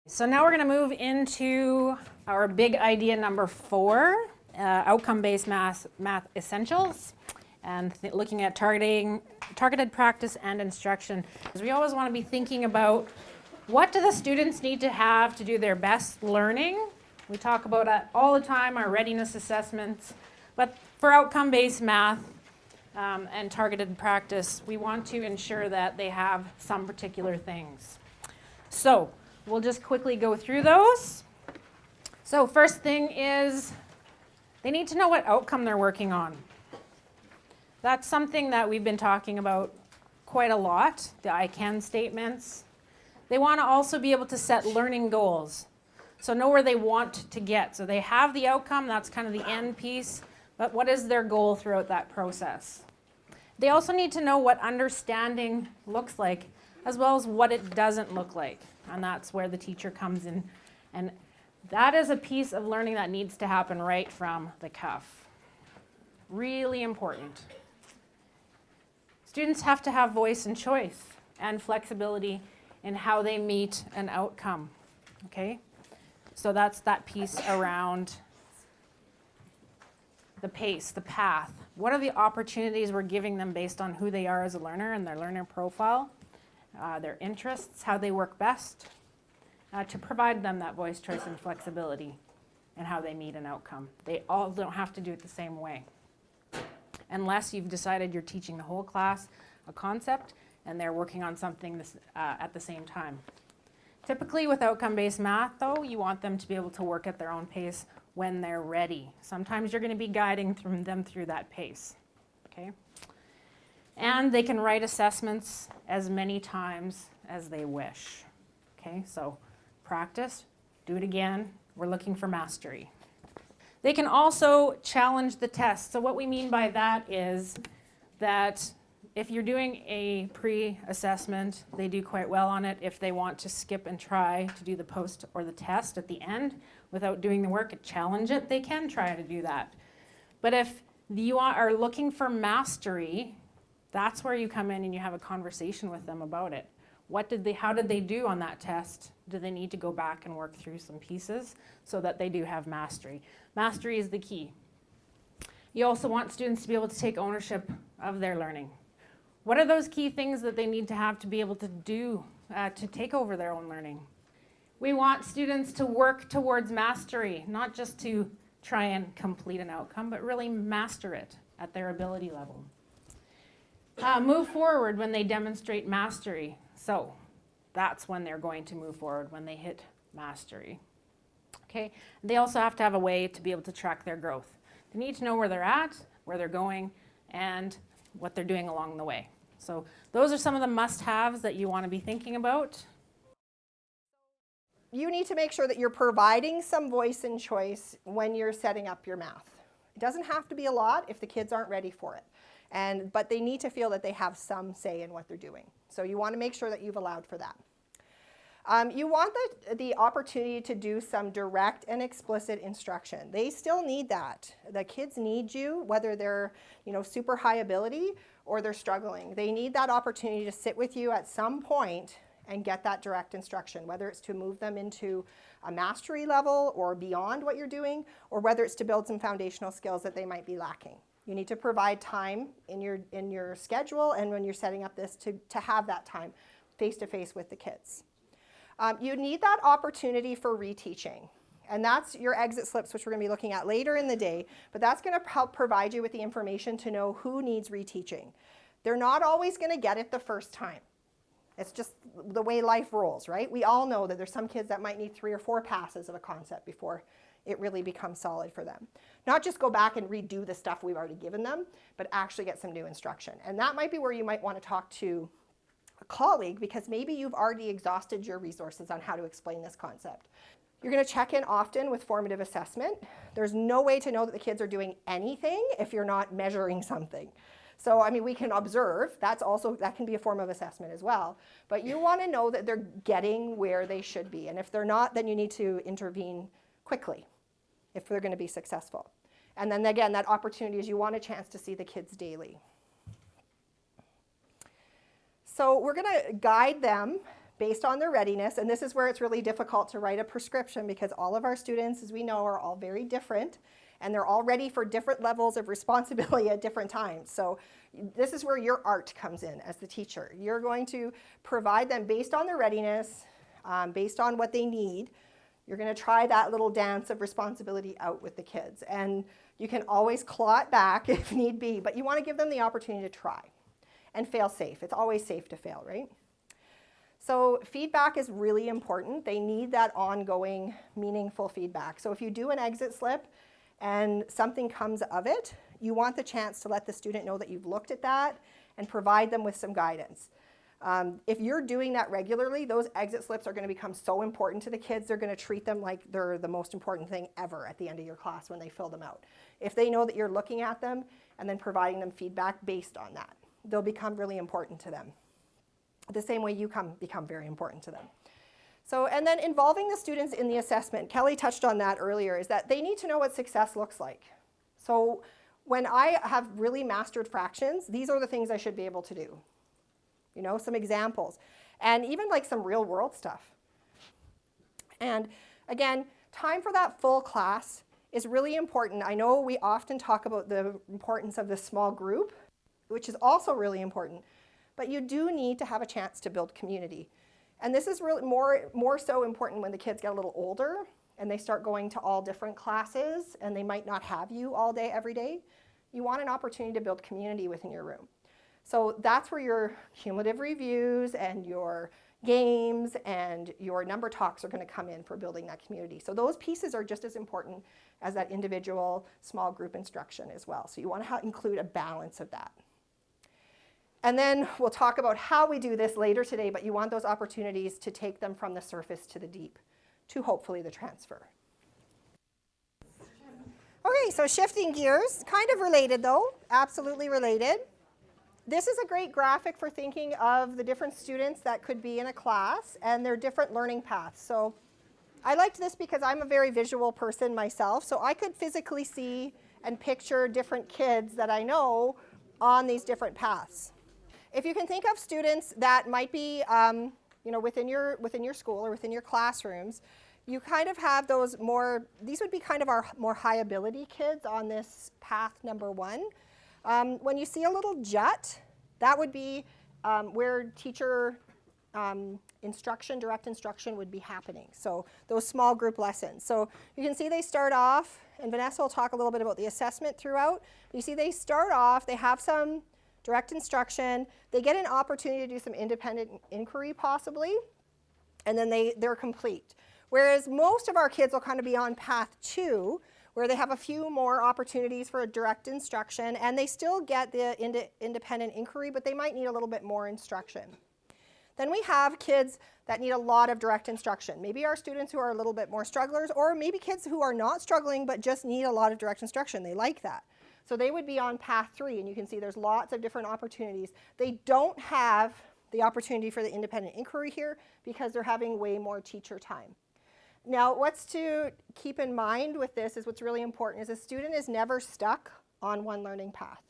So now we're going to move into our big idea number 4, outcome-based math essentials, and looking at targeted practice and instruction. Because we always want to be thinking about what do the students need to have to do their best learning. We talk about it all the time, our readiness assessments, but for outcome-based math and targeted practice, we want to ensure that they have some particular things. So we'll just quickly go through those. So first thing is they need to know what outcome they're working on. That's something that we've been talking about quite a lot, the I can statements. They want to also be able to set learning goals. So know where they want to get. So they have the outcome, that's kind of the end piece, but what is their goal throughout that process? They also need to know what understanding looks like, as well as what it doesn't look like. And that's where the teacher comes in. And that is a piece of learning that needs to happen right from the cuff. Really important. Students have to have voice and choice and flexibility in how they meet an outcome. Okay? So that's that piece around the pace, the path. What are the opportunities we're giving them based on who they are as a learner and their learner profile? Their interests, how they work best, to provide them that voice, choice, and flexibility in how they meet an outcome. They all don't have to do it the same way. Unless you've decided you're teaching the whole class a concept and they're working on something at the same time. Typically with outcome-based math, though, you want them to be able to work at their own pace when they're ready. Sometimes you're going to be guiding them through that pace. Okay? And they can write assessments as many times as they wish. Okay, so practice, do it again. We're looking for mastery. They can also challenge the test. So what we mean by that is that if you're doing a pre-assessment, they do quite well on it. If they want to skip and try to do the post or the test at the end without doing the work and challenge it, they can try to do that. But if you are looking for mastery, that's where you come in and you have a conversation with them about it. How did they do on that test? Do they need to go back and work through some pieces so that they do have mastery? Mastery is the key. You also want students to be able to take ownership of their learning. What are those key things that they need to have to be able to do to take over their own learning? We want students to work towards mastery, not just to try and complete an outcome, but really master it at their ability level. Move forward when they demonstrate mastery. So that's when they're going to move forward, when they hit mastery. Okay. They also have to have a way to be able to track their growth. They need to know where they're at, where they're going, and what they're doing along the way. So those are some of the must-haves that you want to be thinking about. You need to make sure that you're providing some voice and choice when you're setting up your math. It doesn't have to be a lot if the kids aren't ready for it. But they need to feel that they have some say in what they're doing. So you want to make sure that you've allowed for that. You want the opportunity to do some direct and explicit instruction. They still need that. The kids need you, whether they're super high ability or they're struggling. They need that opportunity to sit with you at some point and get that direct instruction, whether it's to move them into a mastery level or beyond what you're doing, or whether it's to build some foundational skills that they might be lacking. You need to provide time in your schedule and when you're setting up this to have that time face-to-face with the kids. You need that opportunity for reteaching. And that's your exit slips, which we're going to be looking at later in the day. But that's going to help provide you with the information to know who needs reteaching. They're not always going to get it the first time. It's just the way life rolls, right? We all know that there's some kids that might need 3 or 4 passes of a concept before it really becomes solid for them. Not just go back and redo the stuff we've already given them, but actually get some new instruction. And that might be where you might want to talk to a colleague, because maybe you've already exhausted your resources on how to explain this concept. You're going to check in often with formative assessment. There's no way to know that the kids are doing anything if you're not measuring something. So, I mean, we can observe. That can be a form of assessment as well. But you want to know that they're getting where they should be. And if they're not, then you need to intervene quickly if they're going to be successful. And then again, that opportunity is you want a chance to see the kids daily. So we're going to guide them based on their readiness, and this is where it's really difficult to write a prescription because all of our students, as we know, are all very different, and they're all ready for different levels of responsibility at different times. So this is where your art comes in as the teacher. You're going to provide them based on their readiness, based on what they need. You're going to try that little dance of responsibility out with the kids. And you can always claw it back if need be, but you want to give them the opportunity to try and fail safe. It's always safe to fail, right? So feedback is really important. They need that ongoing, meaningful feedback. So if you do an exit slip and something comes of it, you want the chance to let the student know that you've looked at that and provide them with some guidance. If you're doing that regularly, those exit slips are going to become so important to the kids, they're going to treat them like they're the most important thing ever at the end of your class when they fill them out. If they know that you're looking at them and then providing them feedback based on that, they'll become really important to them. The same way you become very important to them. So, and then involving the students in the assessment, Kelly touched on that earlier, is that they need to know what success looks like. So when I have really mastered fractions, these are the things I should be able to do. You know, some examples, and even like some real world stuff. And again, time for that full class is really important. I know we often talk about the importance of the small group, which is also really important, but you do need to have a chance to build community. And this is really more so important when the kids get a little older and they start going to all different classes and they might not have you all day, every day. You want an opportunity to build community within your room. So that's where your cumulative reviews and your games and your number talks are going to come in for building that community. So those pieces are just as important as that individual small group instruction as well. So you want to include a balance of that. And then we'll talk about how we do this later today, but you want those opportunities to take them from the surface to the deep, to hopefully the transfer. Okay, so shifting gears, kind of related though, absolutely related. This is a great graphic for thinking of the different students that could be in a class and their different learning paths. So I liked this because I'm a very visual person myself, so I could physically see and picture different kids that I know on these different paths. If you can think of students that might be within your school or within your classrooms, you kind of have those more, these would be kind of our more high ability kids on this path number 1. When you see a little jut, that would be where teacher instruction, direct instruction would be happening. So those small group lessons. So you can see they start off, and Vanessa will talk a little bit about the assessment throughout. You see they start off, they have some direct instruction, they get an opportunity to do some independent inquiry possibly, and then they're complete. Whereas most of our kids will kind of be on path 2, where they have a few more opportunities for a direct instruction, and they still get the independent inquiry, but they might need a little bit more instruction. Then we have kids that need a lot of direct instruction. Maybe our students who are a little bit more strugglers, or maybe kids who are not struggling but just need a lot of direct instruction. They like that. So they would be on path 3, and you can see there's lots of different opportunities. They don't have the opportunity for the independent inquiry here because they're having way more teacher time. Now, what's to keep in mind with this is what's really important is a student is never stuck on one learning path.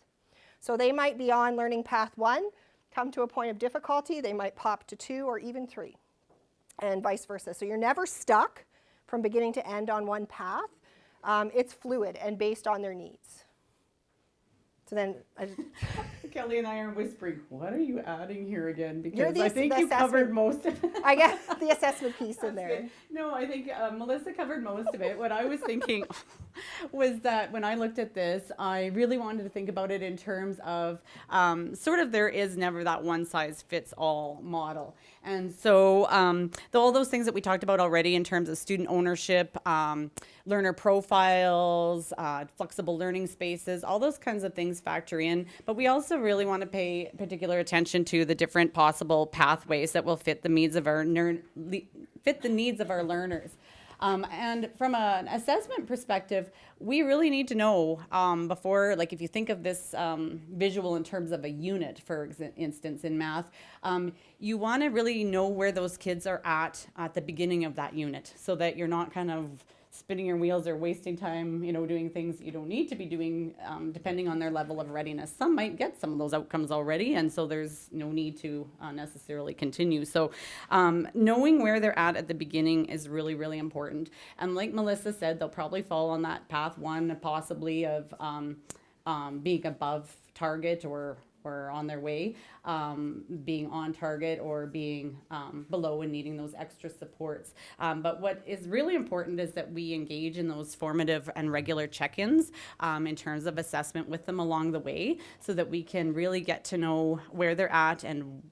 So they might be on learning path 1, come to a point of difficulty, they might pop to 2 or even 3, and vice versa. So you're never stuck from beginning to end on one path. It's fluid and based on their needs. So then Kelly and I are whispering, what are you adding here again? Because I think you covered most of it. I get the assessment piece in there. Good. No, I think Melissa covered most of it. What I was thinking was that when I looked at this, I really wanted to think about it in terms of sort of there is never that one size fits all model. And so all those things that we talked about already in terms of student ownership, learner profiles, flexible learning spaces, all those kinds of things factor in. But we also really want to pay particular attention to the different possible pathways that will fit the needs of our learners. And from an assessment perspective, we really need to know before, like if you think of this visual in terms of a unit, for instance, in math, you want to really know where those kids are at the beginning of that unit so that you're not kind of spinning your wheels or wasting time, doing things that you don't need to be doing, depending on their level of readiness. Some might get some of those outcomes already, and so there's no need to necessarily continue. So knowing where they're at the beginning is really, really important. And like Melissa said, they'll probably fall on that path one, possibly of being above target or on their way, being on target or being below and needing those extra supports. But what is really important is that we engage in those formative and regular check-ins in terms of assessment with them along the way, so that we can really get to know where they're at and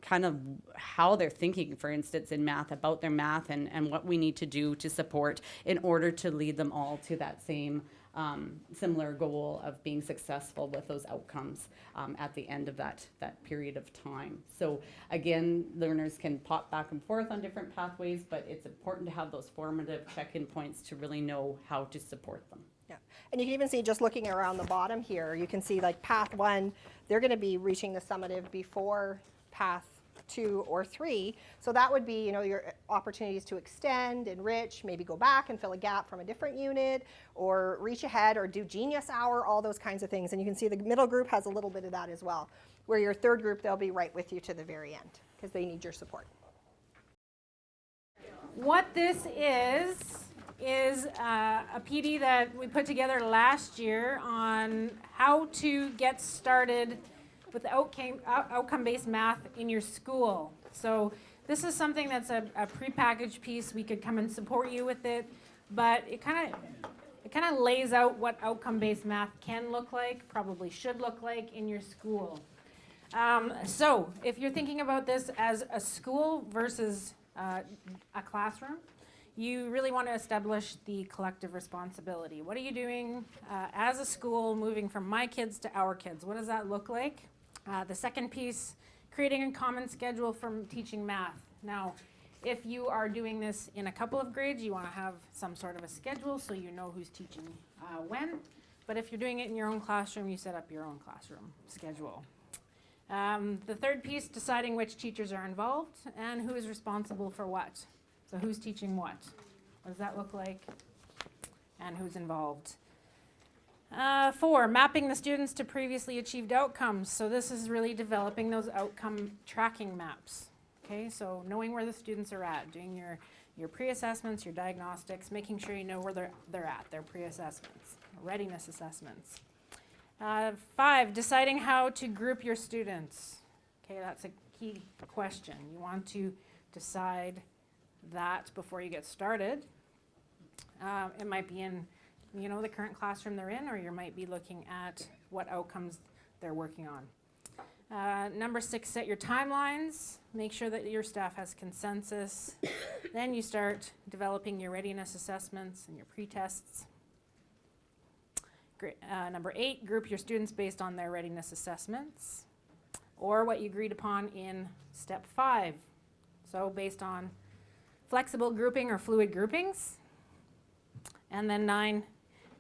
kind of how they're thinking, for instance, in math, about their math, and what we need to do to support in order to lead them all to that same similar goal of being successful with those outcomes at the end of that period of time. So again, learners can pop back and forth on different pathways, but it's important to have those formative check-in points to really know how to support them. Yeah, and you can even see, just looking around the bottom here, you can see like path 1, they're going to be reaching the summative before path 2 or 3. So that would be, your opportunities to extend, enrich, maybe go back and fill a gap from a different unit, or reach ahead, or do Genius Hour, all those kinds of things. And you can see the middle group has a little bit of that as well, where your third group, they'll be right with you to the very end because they need your support. What this is a PD that we put together last year on how to get started with outcome-based math in your school. So this is something that's a prepackaged piece. We could come and support you with it, but it kind of lays out what outcome-based math can look like, probably should look like in your school. So if you're thinking about this as a school versus a classroom, you really want to establish the collective responsibility. What are you doing as a school, moving from my kids to our kids? What does that look like? The second piece, creating a common schedule for teaching math. Now, if you are doing this in a couple of grades, you want to have some sort of a schedule so you know who's teaching when. But if you're doing it in your own classroom, you set up your own classroom schedule. The third piece, deciding which teachers are involved and who is responsible for what. So who's teaching what? What does that look like? And who's involved? 4, mapping the students to previously achieved outcomes. So this is really developing those outcome tracking maps. Okay, so knowing where the students are at, doing your pre-assessments, your diagnostics, making sure you know where they're at, their pre-assessments, readiness assessments. 5, deciding how to group your students. Okay, that's a key question. You want to decide that before you get started. It might be in the current classroom they're in, or you might be looking at what outcomes they're working on. Number 6, set your timelines. Make sure that your staff has consensus. Then you start developing your readiness assessments and your pre-tests. Number 8, group your students based on their readiness assessments, or what you agreed upon in step 5. So based on flexible grouping or fluid groupings. And then 9,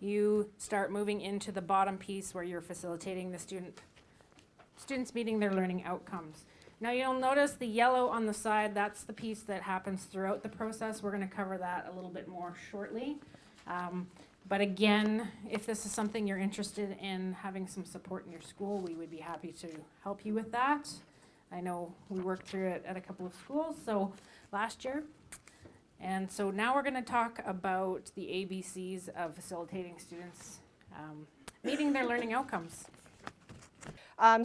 you start moving into the bottom piece where you're facilitating the students meeting their learning outcomes. Now you'll notice the yellow on the side, that's the piece that happens throughout the process. We're going to cover that a little bit more shortly. But again, if this is something you're interested in having some support in your school, we would be happy to help you with that. I know we worked through it at a couple of schools last year. And so now we're going to talk about the ABCs of facilitating students meeting their learning outcomes.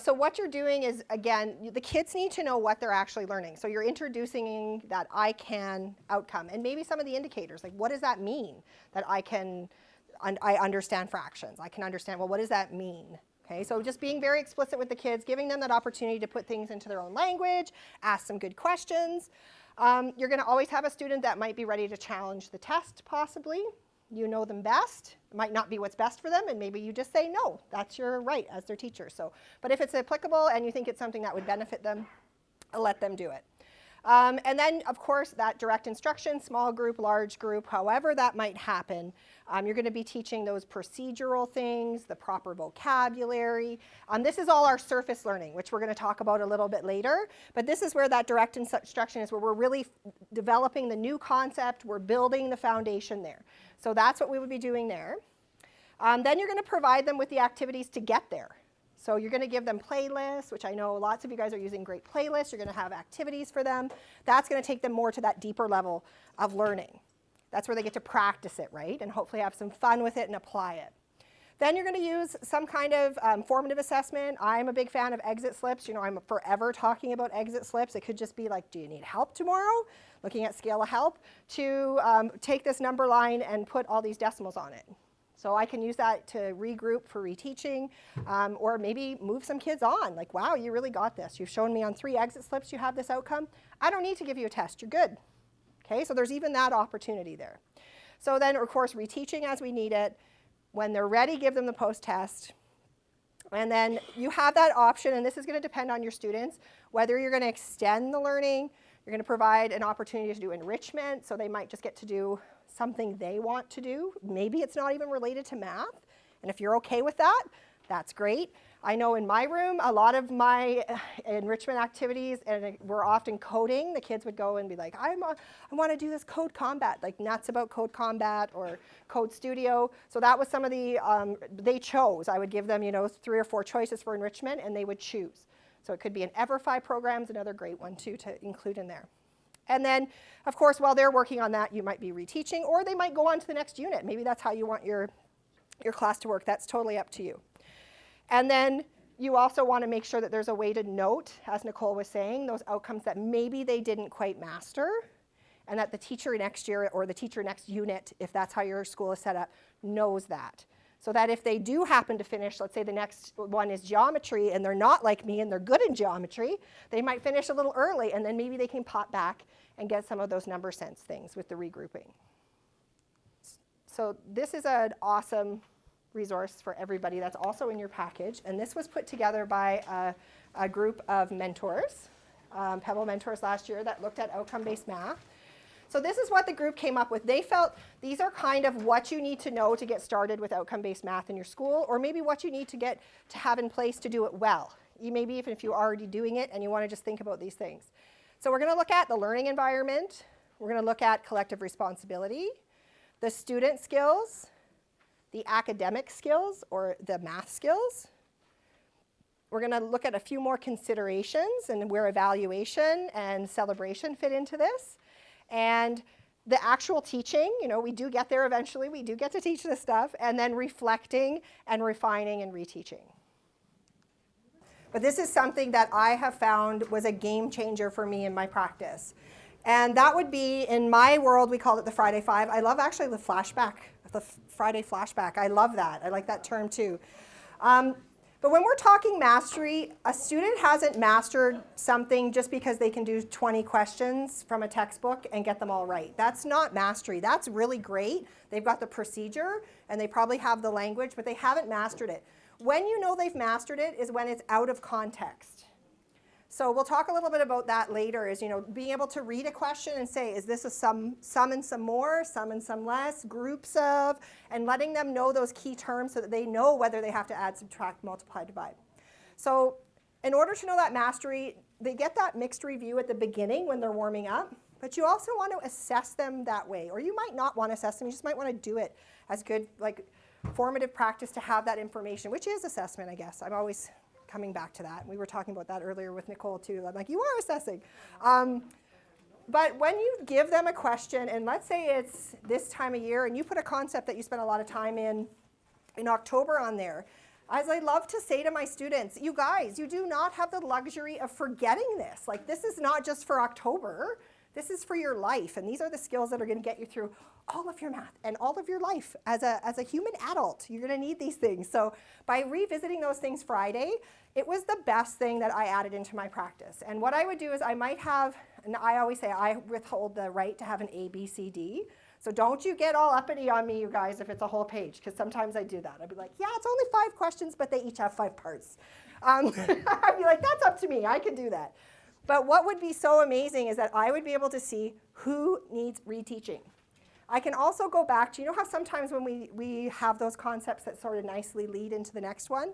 So what you're doing is, again, the kids need to know what they're actually learning. So you're introducing that I can outcome, and maybe some of the indicators, like what does that mean that I understand fractions? I can understand, well, what does that mean? Okay, so just being very explicit with the kids, giving them that opportunity to put things into their own language, ask some good questions. You're going to always have a student that might be ready to challenge the test, possibly. You know them best. It might not be what's best for them, and maybe you just say, no, that's your right as their teacher. But if it's applicable and you think it's something that would benefit them, let them do it. And then, of course, that direct instruction, small group, large group, however that might happen, you're going to be teaching those procedural things, the proper vocabulary. This is all our surface learning, which we're going to talk about a little bit later. But this is where that direct instruction is, where we're really developing the new concept. We're building the foundation there. So that's what we would be doing there. Then you're going to provide them with the activities to get there. So you're going to give them playlists, which I know lots of you guys are using great playlists. You're going to have activities for them. That's going to take them more to that deeper level of learning. That's where they get to practice it, right? And hopefully have some fun with it and apply it. Then you're going to use some kind of formative assessment. I'm a big fan of exit slips. You know, I'm forever talking about exit slips. It could just be like, do you need help tomorrow? Looking at scale of help to take this number line and put all these decimals on it. So I can use that to regroup for reteaching, or maybe move some kids on. Like, wow, you really got this. You've shown me on 3 exit slips you have this outcome. I don't need to give you a test. You're good. Okay, so there's even that opportunity there. So then, of course, reteaching as we need it. When they're ready, give them the post-test. And then you have that option, and this is going to depend on your students, whether you're going to extend the learning, you're going to provide an opportunity to do enrichment, so they might just get to do something they want to do. Maybe it's not even related to math, and if you're okay with that, that's great. I know in my room, a lot of my enrichment activities, and we're often coding. The kids would go and be like, I want to do this code combat, like nuts about code combat or code studio. So that was some of the, they chose. I would give them, you know, 3 or 4 choices for enrichment, and they would choose. So it could be an EverFi program's another great one too to include in there. And then, of course, while they're working on that, you might be reteaching, or they might go on to the next unit. Maybe that's how you want your class to work. That's totally up to you. And then you also want to make sure that there's a way to note, as Nicole was saying, those outcomes that maybe they didn't quite master, and that the teacher next year or the teacher next unit, if that's how your school is set up, knows that. So that if they do happen to finish, let's say the next one is geometry, and they're not like me and they're good in geometry, they might finish a little early, and then maybe they can pop back and get some of those number sense things with the regrouping. So this is an awesome resource for everybody that's also in your package. And this was put together by a group of mentors, Pebble mentors last year, that looked at outcome-based math. So this is what the group came up with. They felt these are kind of what you need to know to get started with outcome-based math in your school, or maybe what you need to have in place to do it well. Maybe even if you're already doing it and you want to just think about these things. So we're going to look at the learning environment. We're going to look at collective responsibility, the student skills, the academic skills or the math skills. We're going to look at a few more considerations and where evaluation and celebration fit into this. And the actual teaching, you know, we do get there eventually. We do get to teach this stuff. And then reflecting and refining and reteaching. But this is something that I have found was a game changer for me in my practice. And that would be, in my world, we call it the Friday Five. I love actually the flashback, the Friday flashback. I love that. I like that term too. But when we're talking mastery, a student hasn't mastered something just because they can do 20 questions from a textbook and get them all right. That's not mastery. That's really great. They've got the procedure and they probably have the language, but they haven't mastered it. When you know they've mastered it is when it's out of context. So we'll talk a little bit about that later, is, you know, being able to read a question and say, is this a some and some more, some and some less, groups of, and letting them know those key terms so that they know whether they have to add, subtract, multiply, divide. So in order to know that mastery, they get that mixed review at the beginning when they're warming up, but you also want to assess them that way. Or you might not want to assess them, you just might want to do it as good, like, formative practice to have that information, which is assessment, I guess. I'm always coming back to that. We were talking about that earlier with Nicole too. I'm like, you are assessing. But when you give them a question, and let's say it's this time of year, and you put a concept that you spent a lot of time in October on there, as I love to say to my students, you guys, you do not have the luxury of forgetting this. Like, this is not just for October. This is for your life, and these are the skills that are going to get you through all of your math and all of your life as a human adult. You're going to need these things. So by revisiting those things Friday, it was the best thing that I added into my practice. And what I would do is I might have, and I always say I withhold the right to have an A, B, C, D. So don't you get all uppity on me, you guys, if it's a whole page, because sometimes I do that. I'd be like, yeah, it's only 5 questions, but they each have 5 parts. I'd be like, that's up to me. I can do that. But what would be so amazing is that I would be able to see who needs reteaching. I can also go back to, you know how sometimes when we have those concepts that sort of nicely lead into the next one?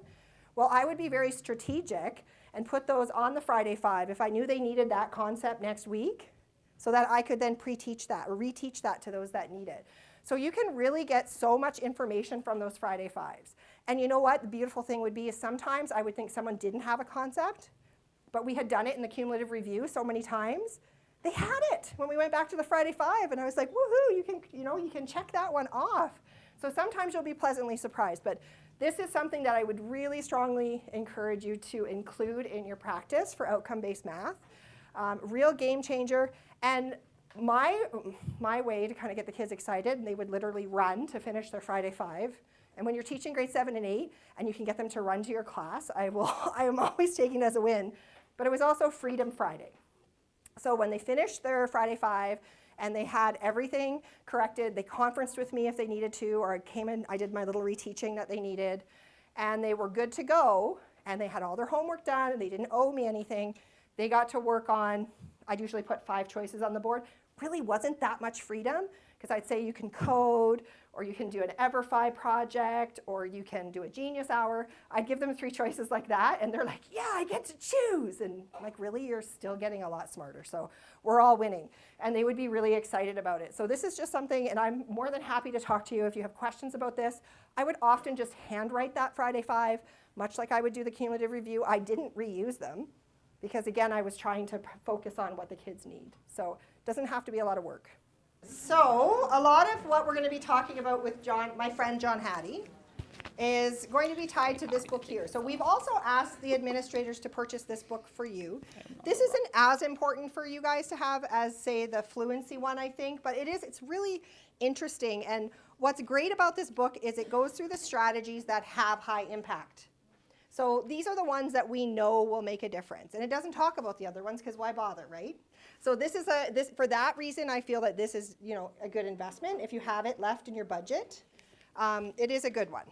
Well, I would be very strategic and put those on the Friday 5 if I knew they needed that concept next week, so that I could then pre-teach that or reteach that to those that need it. So you can really get so much information from those Friday 5s. And you know what? The beautiful thing would be is sometimes I would think someone didn't have a concept, but we had done it in the cumulative review so many times. They had it when we went back to the Friday 5, and I was like, woohoo, you can check that one off. So sometimes you'll be pleasantly surprised, but this is something that I would really strongly encourage you to include in your practice for outcome-based math. Real game changer. And my way to kind of get the kids excited, and they would literally run to finish their Friday 5. And when you're teaching grade 7 and 8, and you can get them to run to your class, I am always taking it as a win. But it was also Freedom Friday. So when they finished their Friday 5 and they had everything corrected, they conferenced with me if they needed to, or I came in, I did my little reteaching that they needed, and they were good to go, and they had all their homework done, and they didn't owe me anything. They got to work on, I'd usually put 5 choices on the board. Really wasn't that much freedom, because I'd say you can code, or you can do an EverFi project, or you can do a Genius Hour. I'd give them 3 choices like that, and they're like, yeah, I get to choose. And I'm like, really? You're still getting a lot smarter. So we're all winning. And they would be really excited about it. So this is just something, and I'm more than happy to talk to you if you have questions about this. I would often just handwrite that Friday 5, much like I would do the cumulative review. I didn't reuse them, because again, I was trying to focus on what the kids need. So it doesn't have to be a lot of work. So a lot of what we're going to be talking about with my friend John Hattie, is going to be tied to this book here. So we've also asked the administrators to purchase this book for you. This isn't as important for you guys to have as, say, the Fluency one, I think, but it's really interesting. And what's great about this book is it goes through the strategies that have high impact. So these are the ones that we know will make a difference. And it doesn't talk about the other ones, because why bother, right? So this is for that reason, I feel that this is, a good investment. If you have it left in your budget, it is a good one.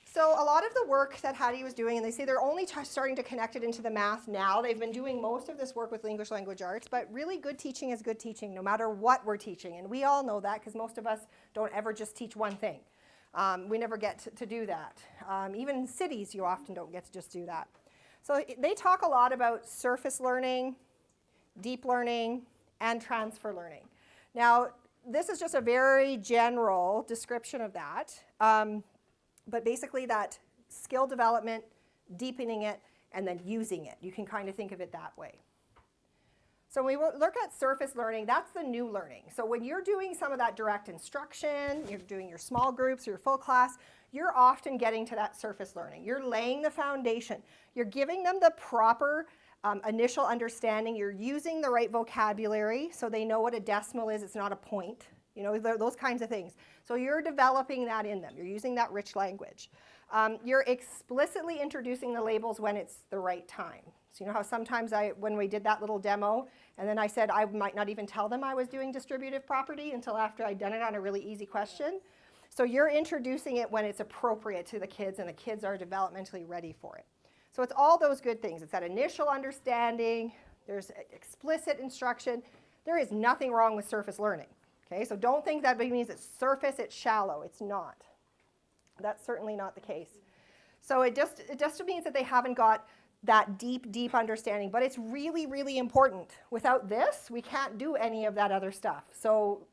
So a lot of the work that Hattie was doing, and they say they're only starting to connect it into the math now. They've been doing most of this work with English language arts, but really good teaching is good teaching, no matter what we're teaching. And we all know that, because most of us don't ever just teach one thing. We never get to do that. Even in cities, you often don't get to just do that. So they talk a lot about surface learning, deep learning, and transfer learning. Now, this is just a very general description of that. But basically that skill development, deepening it, and then using it. You can kind of think of it that way. So when we look at surface learning, that's the new learning. So when you're doing some of that direct instruction, you're doing your small groups or your full class, you're often getting to that surface learning. You're laying the foundation. You're giving them the proper initial understanding. You're using the right vocabulary so they know what a decimal is. It's not a point. Those kinds of things. So you're developing that in them. You're using that rich language. You're explicitly introducing the labels when it's the right time. So you know how sometimes when we did that little demo, and then I said I might not even tell them I was doing distributive property until after I'd done it on a really easy question. So you're introducing it when it's appropriate to the kids, and the kids are developmentally ready for it. So it's all those good things. It's that initial understanding. There's explicit instruction. There is nothing wrong with surface learning. Okay, so don't think that means it's surface, it's shallow. It's not. That's certainly not the case. So it just means that they haven't got that deep understanding, but it's really, really important. Without this, we can't do any of that other stuff. So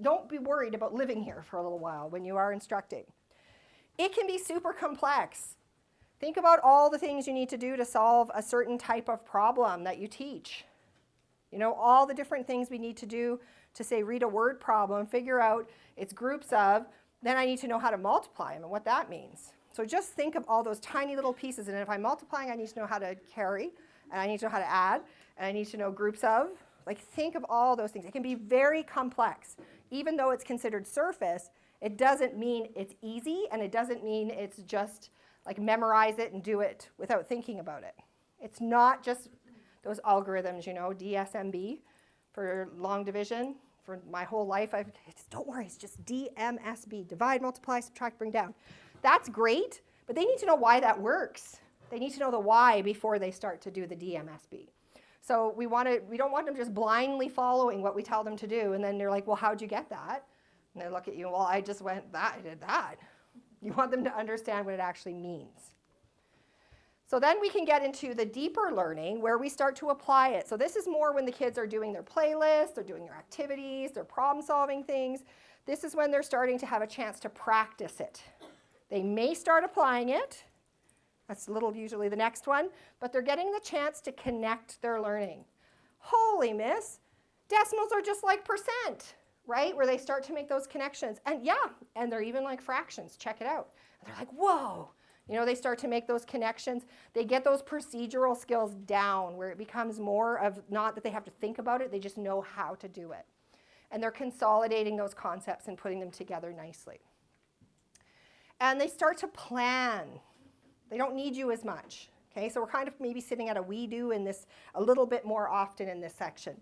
don't be worried about living here for a little while when you are instructing. It can be super complex. Think about all the things you need to do to solve a certain type of problem that you teach. All the different things we need to do to, say, read a word problem, figure out its groups of, then I need to know how to multiply them and what that means. So just think of all those tiny little pieces, and if I'm multiplying, I need to know how to carry, and I need to know how to add, and I need to know groups of. Think of all those things. It can be very complex. Even though it's considered surface, it doesn't mean it's easy, and it doesn't mean it's just memorize it and do it without thinking about it. It's not just those algorithms, DSMB for long division. For my whole life, don't worry, it's just DMSB, divide, multiply, subtract, bring down. That's great, but they need to know why that works. They need to know the why before they start to do the DMSB. So we don't want them just blindly following what we tell them to do, and then they're like, well, how'd you get that? And they look at you, well, I just went that, I did that. You want them to understand what it actually means. So then we can get into the deeper learning where we start to apply it. So this is more when the kids are doing their playlists, they're doing their activities, they're problem-solving things. This is when they're starting to have a chance to practice it. They may start applying it. That's usually the next one, but they're getting the chance to connect their learning. Holy miss, decimals are just like percent, right? Where they start to make those connections. And yeah, and they're even like fractions, check it out. And they're like, whoa. You know, they start to make those connections. They get those procedural skills down where it becomes more of not that they have to think about it, they just know how to do it. And they're consolidating those concepts and putting them together nicely. And they start to plan. They don't need you as much. Okay, so we're kind of maybe sitting at a we do in this a little bit more often in this section.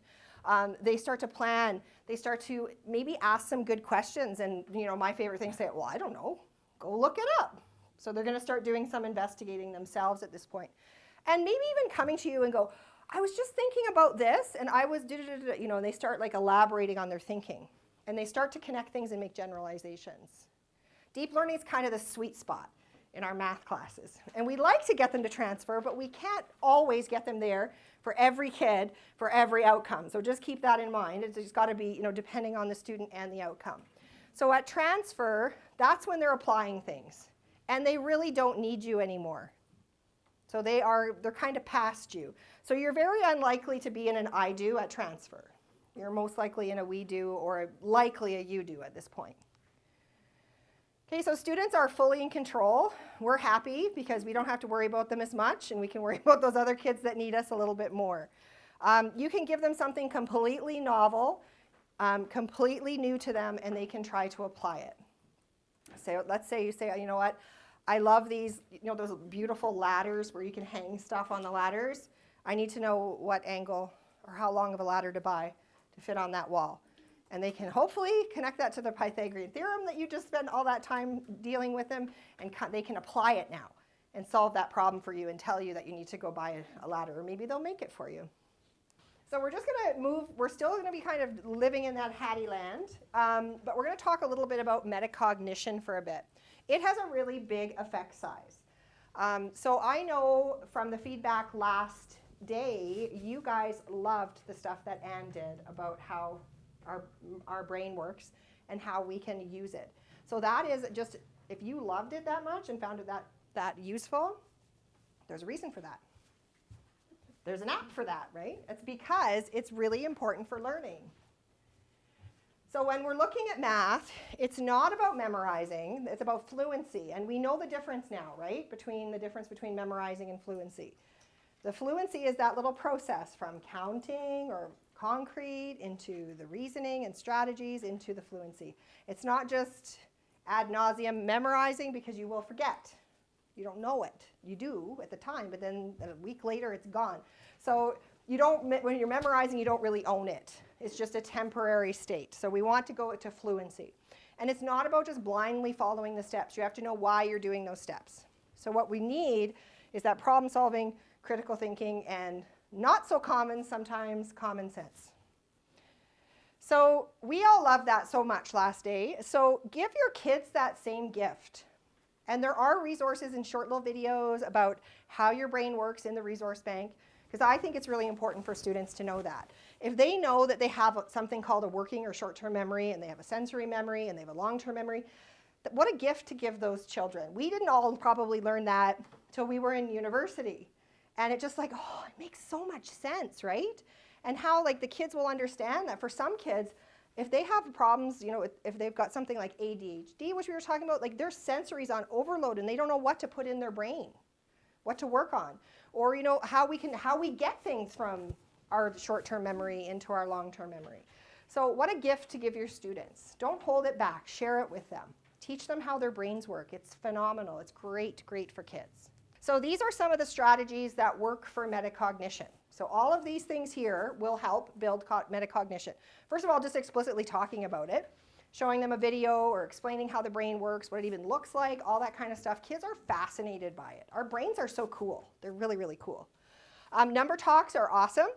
They start to plan. They start to maybe ask some good questions. And you know, my favorite thing is say, well, I don't know. Go look it up. So they're going to start doing some investigating themselves at this point. And maybe even coming to you and go, I was just thinking about this, and I was, you know, and they start like elaborating on their thinking. And they start to connect things and make generalizations. Deep learning is kind of the sweet spot in our math classes. And we like to get them to transfer, but we can't always get them there for every kid, for every outcome. So just keep that in mind. It's just got to be, you know, depending on the student and the outcome. So at transfer, that's when they're applying things. And they really don't need you anymore. So they're kind of past you. So you're very unlikely to be in an I do at transfer. You're most likely in a we do or likely a you do at this point. Okay, so students are fully in control. We're happy because we don't have to worry about them as much, and we can worry about those other kids that need us a little bit more. You can give them something completely novel, completely new to them, and they can try to apply it. So let's say you say, you know what, I love these, you know, those beautiful ladders where you can hang stuff on the ladders. I need to know what angle or how long of a ladder to buy to fit on that wall. And they can hopefully connect that to the Pythagorean theorem that you just spent all that time dealing with them, and they can apply it now and solve that problem for you and tell you that you need to go buy a ladder, or maybe they'll make it for you. So we're just going to move, we're still going to be kind of living in that Hattie land, but we're going to talk a little bit about metacognition for a bit. It has a really big effect size. So I know from the feedback last day, you guys loved the stuff that Anne did about how our brain works and how we can use it. So that is just, if you loved it that much and found it that useful, there's a reason for that. There's an app for that, right? It's because it's really important for learning. So when we're looking at math, it's not about memorizing, it's about fluency. And we know the difference now, right? The difference between memorizing and fluency. The fluency is that little process from counting or concrete into the reasoning and strategies into the fluency. It's not just ad nauseum memorizing because you will forget. You don't know it. You do at the time, but then a week later it's gone. So when you're memorizing, you don't really own it. It's just a temporary state. So we want to go to fluency. And it's not about just blindly following the steps. You have to know why you're doing those steps. So what we need is that problem solving, critical thinking, and not so common sometimes, common sense. So we all loved that so much last day. So give your kids that same gift. And there are resources and short little videos about how your brain works in the resource bank, because I think it's really important for students to know that. If they know that they have something called a working or short-term memory, and they have a sensory memory, and they have a long-term memory, what a gift to give those children. We didn't all probably learn that till we were in university. And it just like, oh, it makes so much sense, right? And how like the kids will understand that for some kids, if they have problems, you know, if they've got something like ADHD, which we were talking about, like their sensory's on overload and they don't know what to put in their brain, what to work on. Or, you know, how we get things from our short-term memory into our long-term memory. So what a gift to give your students. Don't hold it back, share it with them. Teach them how their brains work. It's phenomenal. It's great for kids. So these are some of the strategies that work for metacognition. So all of these things here will help build metacognition. First of all, just explicitly talking about it, showing them a video or explaining how the brain works, what it even looks like, all that kind of stuff. Kids are fascinated by it. Our brains are so cool. They're really, really cool. Number talks are awesome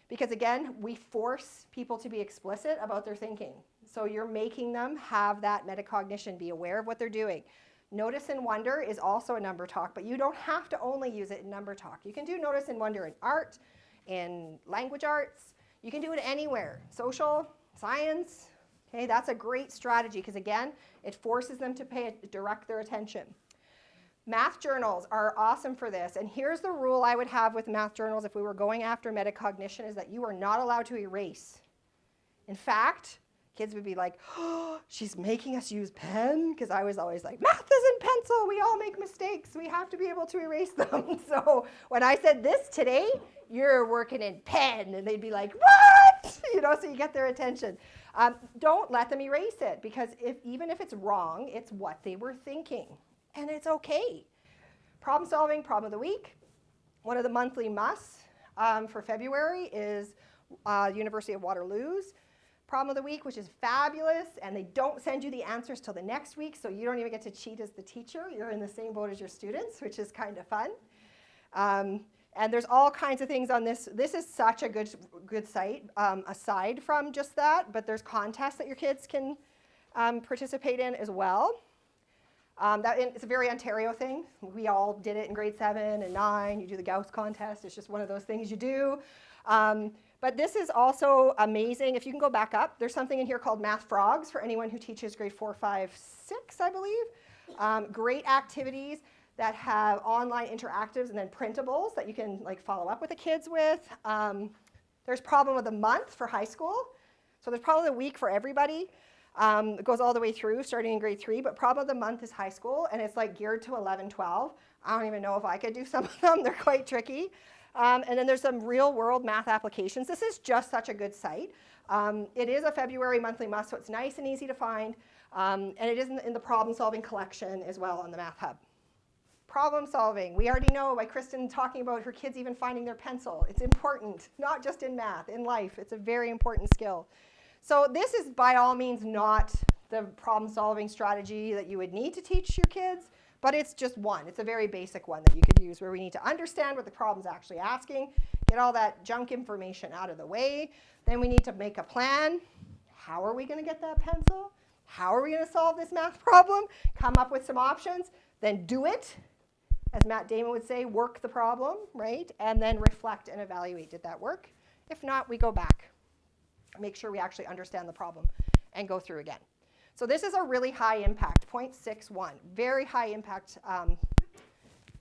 because, again, we force people to be explicit about their thinking. So you're making them have that metacognition, be aware of what they're doing. Notice and wonder is also a number talk, but you don't have to only use it in number talk. You can do notice and wonder in art, in language arts. You can do it anywhere. Social, science. Okay, that's a great strategy because, again, it forces them to direct their attention. Math journals are awesome for this. And here's the rule I would have with math journals if we were going after metacognition is that you are not allowed to erase. In fact, kids would be like, oh, she's making us use pen? Because I was always like, math isn't pencil. We all make mistakes. We have to be able to erase them. So when I said this today, you're working in pen. And they'd be like, what? You know, so you get their attention. Don't let them erase it because even if it's wrong, it's what they were thinking. And it's okay. Problem solving, problem of the week. One of the monthly musts for February is University of Waterloo's problem of the week, which is fabulous. And they don't send you the answers till the next week, so you don't even get to cheat as the teacher. You're in the same boat as your students, which is kind of fun. And there's all kinds of things on this. This is such a good site, aside from just that, but there's contests that your kids can participate in as well. It's a very Ontario thing. We all did it in grade 7 and 9. You do the Gauss contest. It's just one of those things you do. But this is also amazing. If you can go back up, there's something in here called Math Frogs for anyone who teaches grade 4, 5, 6, I believe. Great activities that have online interactives and then printables that you can follow up with the kids with. There's problem of the month for high school. So there's problem of the week for everybody. It goes all the way through, starting in grade 3, but problem of the month is high school, and it's geared to 11, 12. I don't even know if I could do some of them. They're quite tricky. And then there's some real-world math applications. This is just such a good site. It is a February monthly must, so it's nice and easy to find, and it is in the problem-solving collection as well on the Math Hub. Problem solving. We already know by Kristen talking about her kids even finding their pencil. It's important, not just in math, in life. It's a very important skill. So this is by all means not the problem-solving strategy that you would need to teach your kids, but it's just one. It's a very basic one that you could use where we need to understand what the problem's actually asking, get all that junk information out of the way. Then we need to make a plan. How are we going to get that pencil? How are we going to solve this math problem? Come up with some options, then do it. As Matt Damon would say, work the problem, right? And then reflect and evaluate, did that work? If not, we go back. Make sure we actually understand the problem and go through again. So this is a really high impact, 0.61, very high impact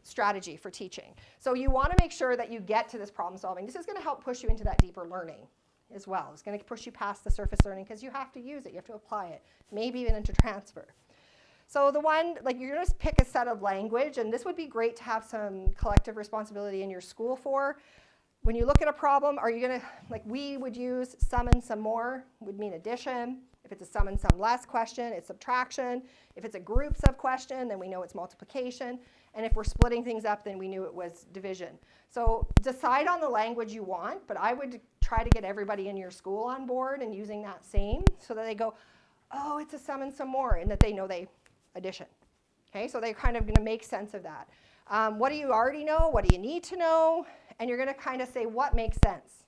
strategy for teaching. So you want to make sure that you get to this problem solving. This is going to help push you into that deeper learning as well. It's going to push you past the surface learning because you have to use it, you have to apply it, maybe even into transfer. So the one, you're going to pick a set of language, and this would be great to have some collective responsibility in your school for. When you look at a problem, are you going to, we would use sum and some more, would mean addition. If it's a sum and some less question, it's subtraction. If it's a group sub question, then we know it's multiplication. And if we're splitting things up, then we knew it was division. So decide on the language you want, but I would try to get everybody in your school on board and using that same so that they go, oh, it's a sum and some more, and that they know addition. Okay, so they're kind of going to make sense of that. What do you already know? What do you need to know? And you're going to kind of say what makes sense.